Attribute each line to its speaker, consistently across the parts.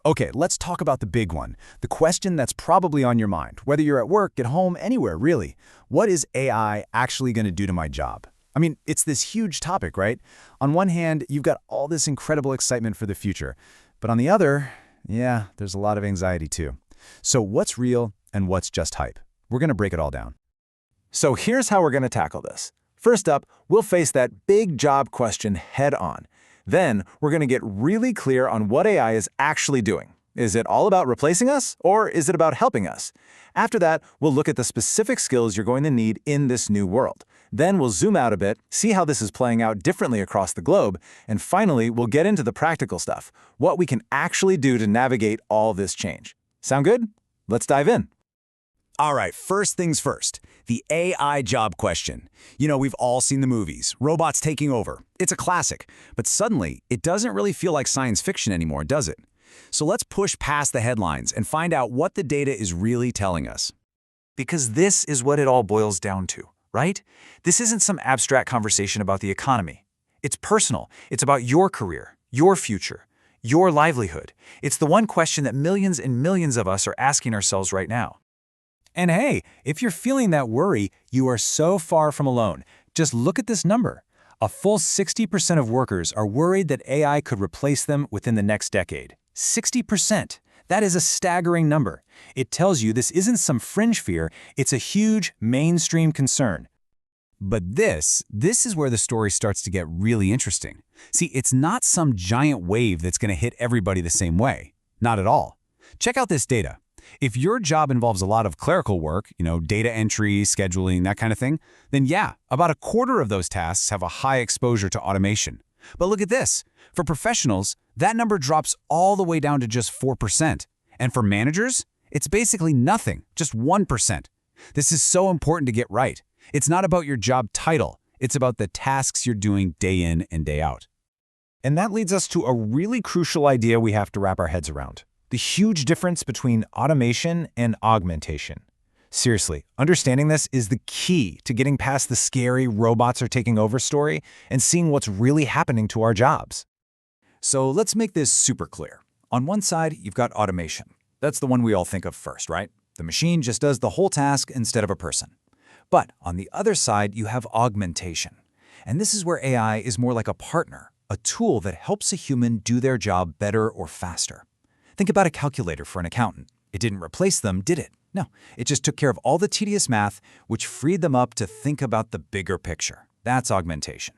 Speaker 1: Okay, let's talk about the big one. The question that's probably on your mind, whether you're at work, at home, anywhere, really. What is AI actually going to do to my job? I mean, it's this huge topic, right? On one hand, you've got all this incredible excitement for the future. But on the other, yeah, there's a lot of anxiety too. So what's real and what's just hype? We're going to break it all down.
Speaker 2: So here's how we're going to tackle this. First up, we'll face that big job question head on. Then, we're going to get really clear on what AI is actually doing. Is it all about replacing us, or is it about helping us? After that, we'll look at the specific skills you're going to need in this new world. Then we'll zoom out a bit, see how this is playing out differently across the globe, and finally, we'll get into the practical stuff, what we can actually do to navigate all this change. Sound good? Let's dive in.
Speaker 1: All right, first things first, the AI job question. You know, we've all seen the movies, robots taking over. It's a classic, but suddenly, it doesn't really feel like science fiction anymore, does it? So let's push past the headlines and find out what the data is really telling us.
Speaker 2: Because this is what it all boils down to, right? This isn't some abstract conversation about the economy. It's personal. It's about your career, your future, your livelihood. It's the one question that millions and millions of us are asking ourselves right now.
Speaker 1: And hey, if you're feeling that worry, you are so far from alone. Just look at this number. A full 60% of workers are worried that AI could replace them within the next decade. 60%. That is a staggering number. It tells you this isn't some fringe fear, it's a huge, mainstream concern. But this is where the story starts to get really interesting. See, it's not some giant wave that's going to hit everybody the same way. Not at all. Check out this data. If your job involves a lot of clerical work, data entry, scheduling, that kind of thing, then yeah, about a quarter of those tasks have a high exposure to automation. But look at this. For professionals, that number drops all the way down to just 4%. And for managers, it's basically nothing, just 1%. This is so important to get right. It's not about your job title. It's about the tasks you're doing day in and day out.
Speaker 2: And that leads us to a really crucial idea we have to wrap our heads around. The huge difference between automation and augmentation. Seriously, understanding this is the key to getting past the scary robots are taking over story and seeing what's really happening to our jobs.
Speaker 1: So let's make this super clear. On one side, you've got automation. That's the one we all think of first, right? The machine just does the whole task instead of a person. But on the other side, you have augmentation. And this is where AI is more like a partner, a tool that helps a human do their job better or faster. Think about a calculator for an accountant. It didn't replace them, did it? No, it just took care of all the tedious math, which freed them up to think about the bigger picture. That's augmentation.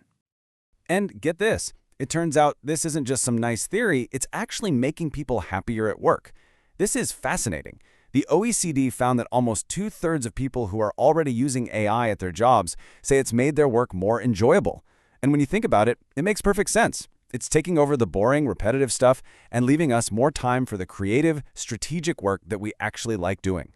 Speaker 1: And get this, it turns out this isn't just some nice theory, it's actually making people happier at work. This is fascinating. The OECD found that almost 2/3 of people who are already using AI at their jobs say it's made their work more enjoyable. And when you think about it, it makes perfect sense. It's taking over the boring, repetitive stuff and leaving us more time for the creative, strategic work that we actually like doing.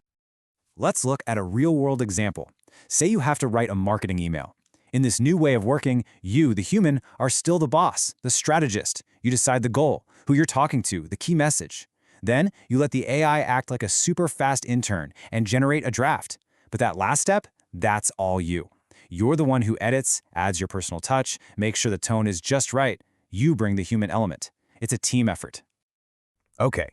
Speaker 1: Let's look at a real-world example. Say you have to write a marketing email. In this new way of working, you, the human, are still the boss, the strategist. You decide the goal, who you're talking to, the key message. Then, you let the AI act like a super fast intern and generate a draft. But that last step, that's all you. You're the one who edits, adds your personal touch, makes sure the tone is just right. You bring the human element. It's a team effort.
Speaker 2: Okay,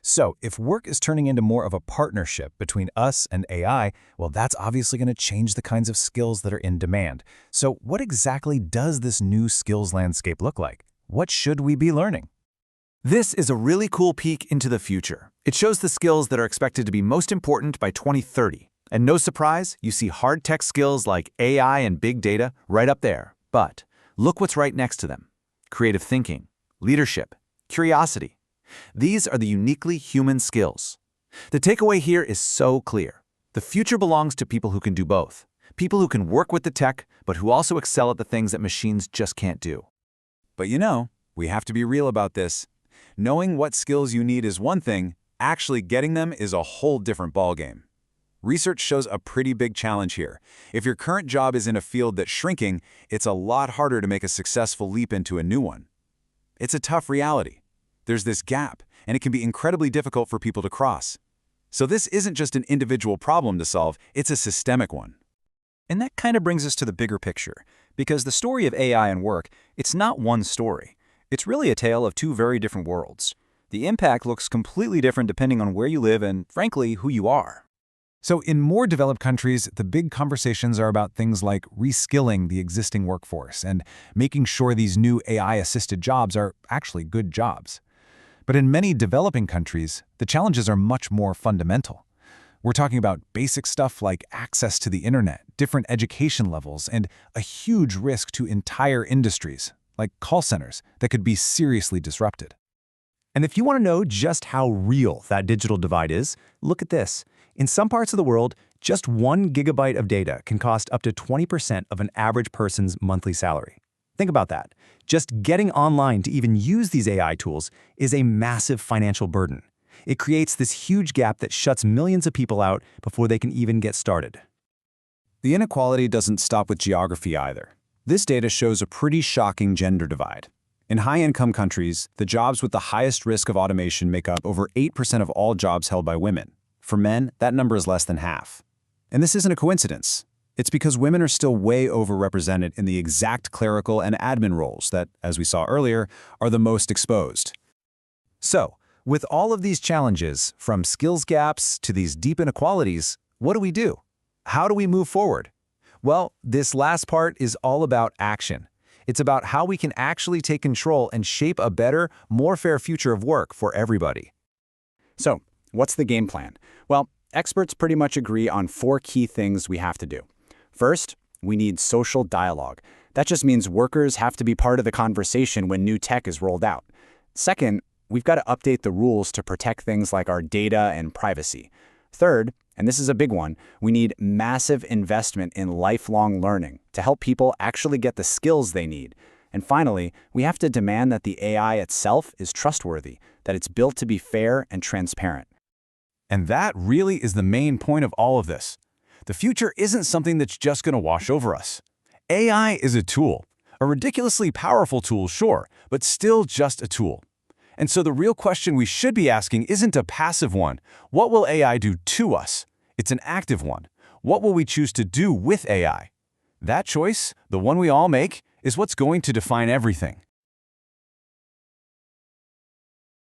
Speaker 2: so if work is turning into more of a partnership between us and AI, well, that's obviously going to change the kinds of skills that are in demand. So what exactly does this new skills landscape look like? What should we be learning?
Speaker 1: This is a really cool peek into the future. It shows the skills that are expected to be most important by 2030. And no surprise, you see hard tech skills like AI and big data right up there. But look what's right next to them. Creative thinking, leadership, curiosity. These are the uniquely human skills. The takeaway here is so clear. The future belongs to people who can do both. People who can work with the tech, but who also excel at the things that machines just can't do. But we have to be real about this. Knowing what skills you need is one thing, actually getting them is a whole different ballgame. Research shows a pretty big challenge here. If your current job is in a field that's shrinking, it's a lot harder to make a successful leap into a new one. It's a tough reality. There's this gap, and it can be incredibly difficult for people to cross. So this isn't just an individual problem to solve, it's a systemic one.
Speaker 2: And that kind of brings us to the bigger picture, because the story of AI and work, it's not one story. It's really a tale of two very different worlds.
Speaker 3: The impact looks completely different depending on where you live and, frankly, who you are.
Speaker 2: So in more developed countries, the big conversations are about things like reskilling the existing workforce and making sure these new AI-assisted jobs are actually good jobs. But in many developing countries, the challenges are much more fundamental. We're talking about basic stuff like access to the internet, different education levels, and a huge risk to entire industries, like call centers, that could be seriously disrupted.
Speaker 4: And if you want to know just how real that digital divide is, look at this. In some parts of the world, just 1 gigabyte of data can cost up to 20% of an average person's monthly salary. Think about that. Just getting online to even use these AI tools is a massive financial burden. It creates this huge gap that shuts millions of people out before they can even get started.
Speaker 3: The inequality doesn't stop with geography either. This data shows a pretty shocking gender divide. In high-income countries, the jobs with the highest risk of automation make up over 8% of all jobs held by women. For men, that number is less than half. And this isn't a coincidence. It's because women are still way overrepresented in the exact clerical and admin roles that, as we saw earlier, are the most exposed.
Speaker 2: So, with all of these challenges, from skills gaps to these deep inequalities, what do? How do we move forward? Well, this last part is all about action. It's about how we can actually take control and shape a better, more fair future of work for everybody.
Speaker 5: So, what's the game plan? Well, experts pretty much agree on 4 key things we have to do. First, we need social dialogue. That just means workers have to be part of the conversation when new tech is rolled out. Second, we've got to update the rules to protect things like our data and privacy. Third, and this is a big one, we need massive investment in lifelong learning to help people actually get the skills they need. And finally, we have to demand that the AI itself is trustworthy, that it's built to be fair and transparent.
Speaker 2: And that really is the main point of all of this. The future isn't something that's just going to wash over us. AI is a tool, a ridiculously powerful tool, sure, but still just a tool. And so the real question we should be asking isn't a passive one. What will AI do to us? It's an active one. What will we choose to do with AI? That choice, the one we all make, is what's going to define everything.